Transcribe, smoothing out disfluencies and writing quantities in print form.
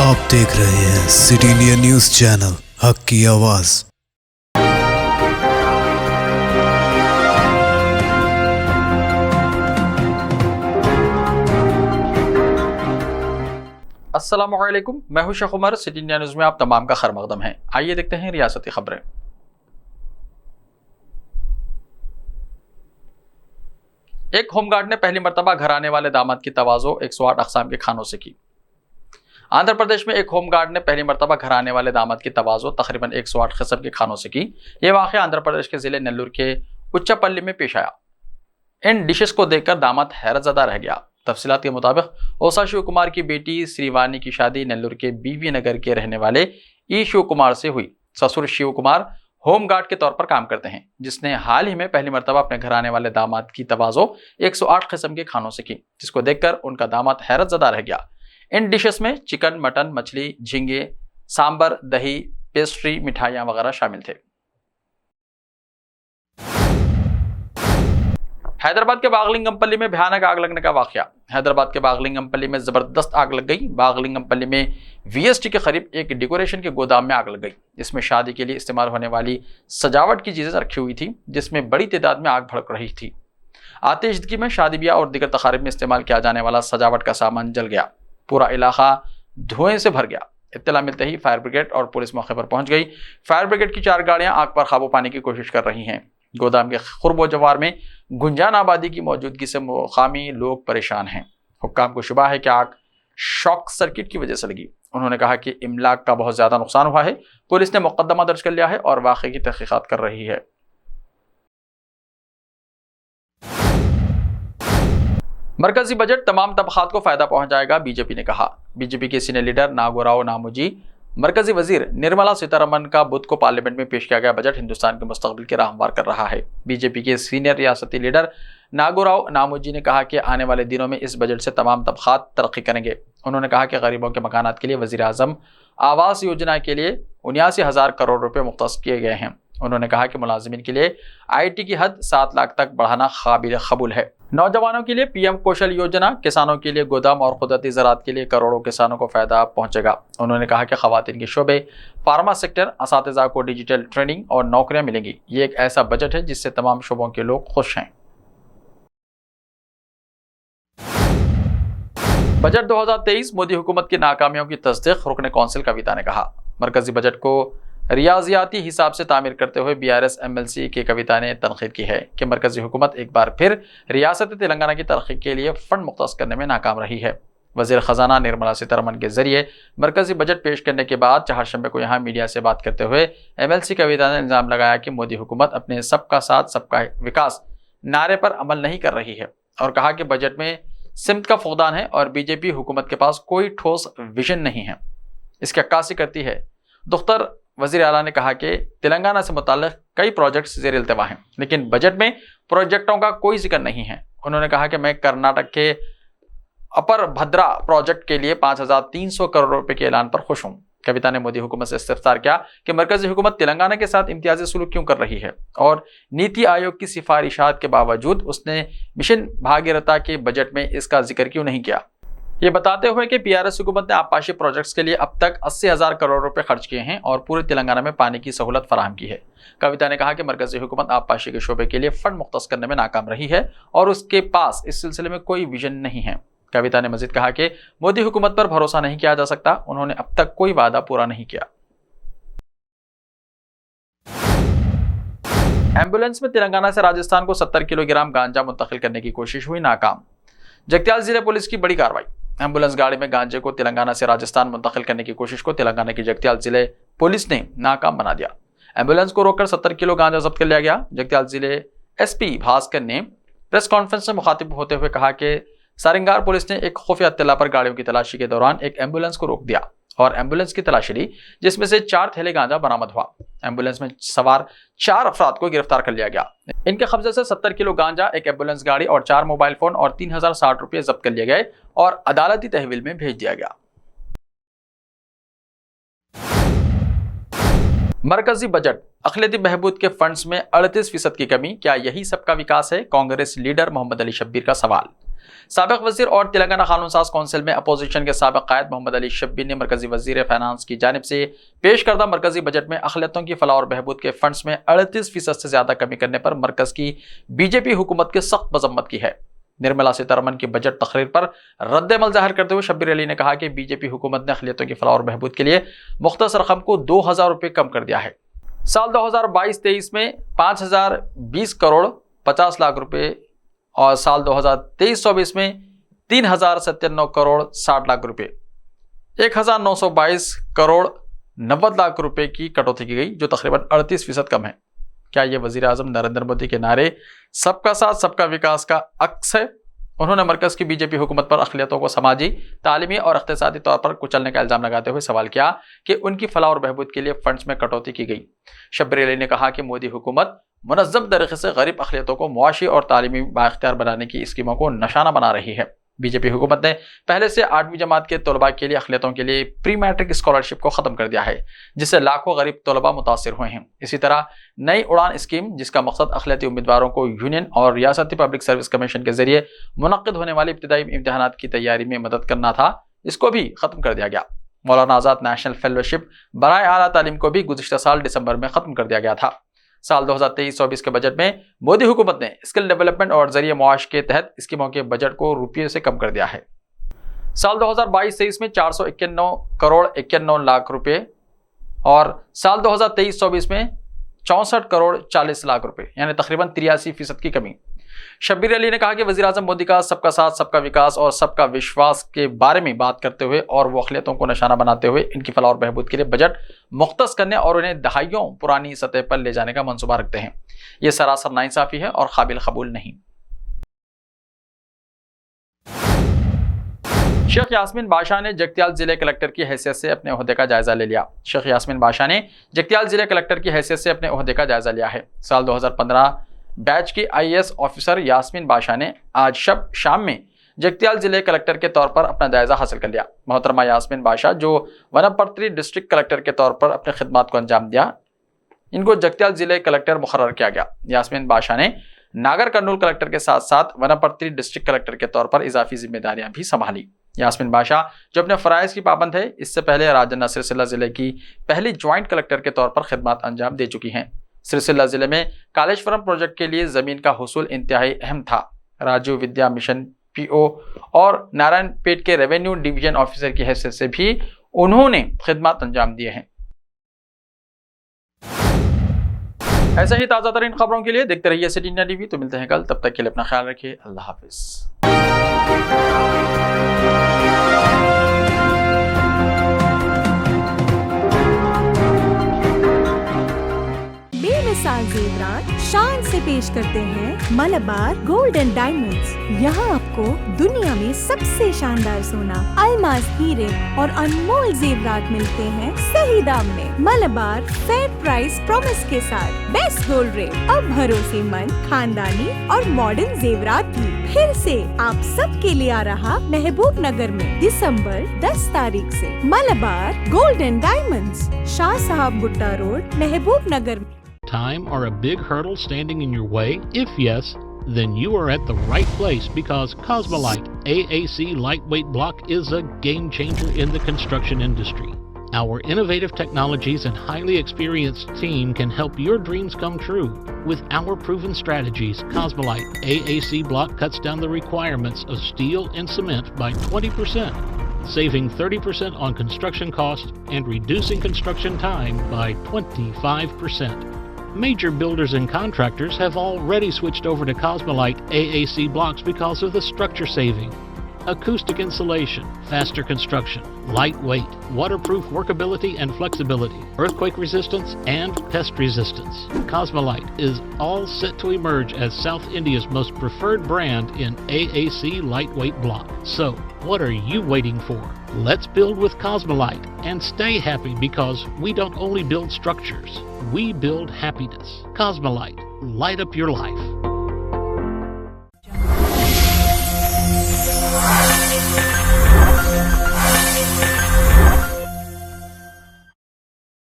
आप देख रहे हैं सिटी इंडिया न्यूज चैनल, हक की आवाज। अस्सलामुअलैकुम, मैं हूं Sheikh Umar. City India News में आप तमाम का खैर मकदम है। आइए देखते हैं रियासती खबरें। एक होमगार्ड ने पहली मरतबा घर आने वाले दामाद की तवाज़ो 108 अक़साम के खानों से की। आंध्र प्रदेश में एक होमगार्ड ने पहली मरतबा घर आने वाले दामाद की तवाज़ो तकरीबन 108 किस्म के खानों से की। यह वाक़या आंध्र प्रदेश के जिले नेल्लूर के उच्चपल्ली में पेश आया। इन डिशेस को देखकर दामाद हैरतज़दा रह गया। तफसीलात के मुताबिक ओसा शिव कुमार की बेटी श्रीवानी की शादी नेल्लूर के बीवी नगर के रहने वाले ई शिव कुमार से हुई। ससुर शिव कुमार होमगार्ड के तौर पर काम करते हैं, जिसने हाल ही में पहली मरतबा अपने घर आने वाले दामाद की तवाज़ो 108 किस्म के खानों से की, जिसको देखकर उनका दामाद हैरतज़दा रह गया। इन डिशेस में चिकन, मटन, मछली, झींगे, सांबर, दही, पेस्ट्री, मिठाइयाँ वगैरह शामिल थे। हैदराबाद के बागलिंगमपल्ली में भयानक आग लगने का वाकया। हैदराबाद के बागलिंगमपल्ली में जबरदस्त आग लग गई। बागलिंगमपल्ली में वीएसटी के करीब एक डेकोरेशन के गोदाम में आग लग गई। इसमें शादी के लिए इस्तेमाल होने वाली सजावट की चीजें रखी हुई थी, जिसमें बड़ी तादाद में आग भड़क रही थी। आतिशदगी में शादी ब्याह और दीगर तकारीब में इस्तेमाल किया जाने वाला सजावट का सामान जल गया। पूरा इलाका धुएं से भर गया। इत्तला मिलते ही फायर ब्रिगेड और पुलिस मौके पर पहुंच गई। फायर ब्रिगेड की 4 गाड़ियां आग पर काबू पाने की कोशिश कर रही हैं। गोदाम के खुर्बो जवार में गुंजान आबादी की मौजूदगी से मुकामी लोग परेशान हैं। हुक्काम को शुबा है कि आग शॉक सर्किट की वजह से लगी। उन्होंने कहा कि इमलाक का बहुत ज्यादा नुकसान हुआ है। पुलिस ने मुकदमा दर्ज कर लिया है और वाक़े की तहकीकात कर रही है। मरकजी बजट तमाम तबकात को फायदा पहुंचाएगा, बीजेपी ने कहा। बीजेपी के सीनियर लीडर नागोराव नामोजी, मरकजी वजीर निर्मला सीतारमन का बुध को पार्लियामेंट में पेश किया गया बजट हिंदुस्तान के मुस्तकबिल के राह हमवार कर रहा है। बीजेपी के सीनियर रियासती लीडर नागोराव नामोजी ने कहा कि आने वाले दिनों में इस बजट से तमाम तबकात तरक्की करेंगे। उन्होंने कहा कि गरीबों के मकानात के लिए वजीर आजम आवास योजना के लिए 79,000 करोड़ रुपए मुख्तस किए गए हैं। उन्होंने कहा कि मुलाजिमीन के लिए IT की हद 7 लाख तक बढ़ाना काबिल कबूल है। नौजवानों के लिए PM कौशल योजना, किसानों के लिए गोदाम और कुदरती ज़राअत के लिए करोड़ों किसानों को फायदा पहुंचेगा। उन्होंने कहा कि खवातीन के शोबे, फार्मा सेक्टर, असातिज़ा को डिजिटल ट्रेनिंग और नौकरियां मिलेंगी। ये एक ऐसा बजट है जिससे तमाम शोबों के लोग खुश हैं। बजट 2023 मोदी हुकूमत की नाकामियों की तस्दीक रुकन कौंसिल कविता ने कहा। मरकजी बजट को रियाजियाती हिसाब से तामीर करते हुए BRS MLC की कविता ने तनकीद की है कि मरकजी हुकूमत एक बार फिर रियासत तेलंगाना की तरक्की के लिए फंड मुख्तस करने में नाकाम रही है। वज़ीर ख़जाना निर्मला सीतारमन के जरिए मरकजी बजट पेश करने के बाद चहारशंबे को यहाँ मीडिया से बात करते हुए MLC कविता ने इल्ज़ाम लगाया कि मोदी हुकूमत अपने सबका साथ सबका विकास नारे पर अमल नहीं कर रही है और कहा कि बजट में सिमत का फुकदान है और BJP हुकूमत के पास कोई ठोस विजन नहीं है, इसकी अक्कासी करती है। दुख्तर वज़ीर आला ने कहा कि तेलंगाना से मुताल्लिक़ कई प्रोजेक्ट्स ज़ेर इल्तिवा हैं, लेकिन बजट में प्रोजेक्टों का कोई जिक्र नहीं है। उन्होंने कहा कि मैं कर्नाटक के अपर भद्रा प्रोजेक्ट के लिए 5,300 करोड़ रुपए के ऐलान पर खुश हूँ। कविता ने मोदी हुकूमत से इस्तिफ़सार किया कि मरकजी हुकूमत तेलंगाना के साथ इम्तियाजी सलूक क्यों कर रही है और नीति आयोग की सिफारिशात के बावजूद उसने मिशन भागीरथा के बजट में इसका जिक्र क्यों नहीं किया। ये बताते हुए कि PRS हुकूमत ने आबपाशी प्रोजेक्ट्स के लिए अब तक 80,000 करोड़ रुपए खर्च किए हैं और पूरे तेलंगाना में पानी की सहूलत फराहम की है। कविता ने कहा कि मरकजी हुकूमत आबपाशी के शोबे के लिए फंड मुख्तस करने में नाकाम रही है और उसके पास इस सिलसिले में कोई विजन नहीं है। कविता ने मजीद कहा कि मोदी हुकूमत पर भरोसा नहीं किया जा सकता, उन्होंने अब तक कोई वादा पूरा नहीं किया। एम्बुलेंस में तेलंगाना से राजस्थान को 70 किलोग्राम गांजा मुंतकिल करने की कोशिश हुई नाकाम। जगत्याल जिले पुलिस की बड़ी कार्रवाई। एम्बुलेंस गाड़ी में गांजे को तेलंगाना से राजस्थान मुंतकिल करने की कोशिश को तेलंगाना की जगत्याल जिले पुलिस ने नाकाम बना दिया। एम्बुलेंस को रोककर 70 किलो गांजा जब्त कर लिया गया। जगत्याल जिले SP भास्कर ने प्रेस कॉन्फ्रेंस में मुखातिब होते हुए कहा कि सारंगार पुलिस ने एक खुफिया इत्तला पर गाड़ियों की तलाशी के दौरान एक एम्बुलेंस को रोक दिया और एम्बुलेंस की तलाशी ली, जिसमें से 4 थैले गांजा बरामद हुआ। एम्बुलेंस में सवार 4 अफराद को गिरफ्तार कर लिया गया। इनके कब्जे से 70 किलो गांजा, एक एम्बुलेंस गाड़ी और 4 मोबाइल फोन और 3,060 रुपये जब्त कर लिए गए और अदालती तहवील में भेज दिया गया। मरकजी बजट अखिलती बहबूद के फंड्स में 38% की कमी, क्या यही सबका विकास है? कांग्रेस लीडर मोहम्मद अली शब्बीर का सवाल। साबिक वजीर और तेलंगाना कानून साज कौंसिल में अपोजिशन के साबिक कायद मोहम्मद अली शब्बी ने मरकजी वजीर फाइनेंस की जानिब से पेश करदा मरकजी बजट में अक़लियतों की फलाह और बहबूद के फंड्स में 38% से ज्यादा कमी करने पर मरकज की बीजेपी हुकूमत की सख्त मजम्मत की है। निर्मला सीतारमण की बजट तकरीर पर रद्द-ए-अमल जाहिर करते हुए शब्बीर अली ने कहा कि बीजेपी हुकूमत ने अक़लियतों की फलाह और बहबूद के लिए मुख्तस रकम को 2000 रुपये कम कर दिया है। साल 2022-23 में 5020 करोड़ 50 लाख रुपए और साल 2023-24 में 3097 करोड़ 60 लाख रुपए 1922 करोड़ 90 लाख रुपए की कटौती की गई, जो तकरीबन 38% कम है। क्या ये वजीर आजम नरेंद्र मोदी के नारे सबका साथ सबका विकास का अक्स है? उन्होंने मरकज की बीजेपी हुकूमत पर अक़लियतों को समाजी, तालीमी और इक़्तिसादी तौर पर कुचलने का इल्ज़ाम लगाते हुए सवाल किया कि उनकी फलाह और बहबूद के लिए फंड्स में कटौती की गई। शब्बीर अली ने कहा कि मोदी हुकूमत मुनज़्ज़म तरीके से गरीब अक़लियतों को मुआशी और तालीमी बाइख्तियार बनाने की स्कीमों को निशाना बना रही है। बीजेपी हुकूमत ने पहले से 8वीं जमात के तलबा के लिए अक़लियतों के लिए प्री मैट्रिक स्कॉलरशिप को ख़त्म कर दिया है, जिससे लाखों गरीब तलबा मुतासिर हुए हैं। इसी तरह नई उड़ान स्कीम, जिसका मकसद अक़लियती उम्मीदवारों को यूनियन और रियासती पब्लिक सर्विस कमीशन के जरिए मुनक़्क़िद होने वाले इब्तिदाई इम्तिहानात की तैयारी में मदद करना था, इसको भी ख़त्म कर दिया गया। मौलाना आज़ाद नेशनल फेलोशिप बराए आला तालीम को भी गुज़िश्ता साल दिसंबर में ख़त्म कर दिया गया था। साल 2023-24 के बजट में मोदी हुकूमत ने स्किल डेवलपमेंट और जरिए मुआश के तहत स्कीमों के बजट को रुपये से कम कर दिया है। साल 2022-23 में 491 करोड़ 91 लाख रुपए और साल 2023-24 में 64 करोड़ 40 लाख रुपए, यानी तकरीबन 83% की कमी। शब्बीर अली ने कहा कि वज़ीर आज़म मोदी का सबका साथ सबका विकास और सबका विश्वास के बारे में बात करते हुए और वो अक़लियतों को निशाना बनाते हुए इनकी फलाह और बहबूद के लिए बजट मुख्तस करने और उन्हें दहाइयों पुरानी सतह पर ले जाने का मंसूबा रखते हैं। ये सरासर नाइंसाफ़ी है और काबिल कबूल नहीं। शेख यास्मीन बादशाह ने जगतियाल जिले कलेक्टर की हैसियत से अपने ओहदे का जायजा ले लिया। शेख यास्मीन बादशाह ने जगतियाल जिले कलेक्टर की हैसियत से अपने ओहदे का जायजा लिया है। साल 2015 बैच की IAS ऑफिसर यास्मीन बादशाह ने आज शाम में जगतियाल जिले कलेक्टर के तौर पर अपना जायजा हासिल कर लिया। मोहतरमा यास्मीन बादशाह, जो वनपर्ती डिस्ट्रिक्ट कलेक्टर के तौर पर अपने खिदमात को अंजाम दिया, इनको जगतियाल जिले कलेक्टर मुकर्रर किया गया। यास्मीन बादशाह ने नागर कर्नूल कलेक्टर के साथ साथ वनपर्ती डिस्ट्रिक्ट कलेक्टर के तौर पर इजाफी जिम्मेदारियां भी संभाली। यास्मीन बादशाह, जो अपने फ़राइज़ की पाबंद है, इससे पहले राजन्ना सिरसिल्ला जिले की पहली ज्वाइंट कलेक्टर के तौर पर खिदमात अंजाम दे चुकी हैं। सिरसिल्ला जिले में कालेश्वरम प्रोजेक्ट के लिए ज़मीन का हुसूल इंतहाई अहम था। राजीव विद्या मिशन PO और नारायणपेट के रेवेन्यू डिवीजन ऑफिसर की हैसियत से भी उन्होंने खिदमत अंजाम दिए हैं। ऐसे ही ताज़ा तरीन खबरों के लिए देखते रहिए सिटी इंडिया TV। तो मिलते हैं कल, तब तक के लिए अपना ख्याल रखिए। अल्लाह हाफिज़। बेमिसाल ज़ेवरात शान से पेश करते हैं मलबार गोल्ड एंड डायमंड्स। यहाँ आपको दुनिया में सबसे शानदार सोना, अलमास, हीरे और अनमोल जेवरात मिलते हैं सही दाम में। मलबार फेयर प्राइस प्रॉमिस के साथ बेस्ट गोल्ड रेट, अब भरोसेमंद, खानदानी और मॉडर्न जेवरात भी फिर से आप सब के लिए आ रहा महबूब नगर में दिसंबर 10 तारीख से। Malabar gold and diamonds, Shah साहब भुट्टा road, Mehboob Nagar. Time or a big hurdle standing in your way? If yes, then you are at the right place, because Cosmolite AAC lightweight block is a game changer in the construction industry. Our innovative technologies and highly experienced team can help your dreams come true. With our proven strategies, Cosmolite AAC block cuts down the requirements of steel and cement by 20%, saving 30% on construction costs and reducing construction time by 25%. Major builders and contractors have already switched over to Cosmolite AAC blocks because of the structure saving, acoustic insulation, faster construction, lightweight, waterproof workability and flexibility, earthquake resistance, and pest resistance. Cosmolite is all set to emerge as South India's most preferred brand in AAC lightweight block. So, what are you waiting for? Let's build with Cosmolite and stay happy, because we don't only build structures, we build happiness. Cosmolite, light up your life.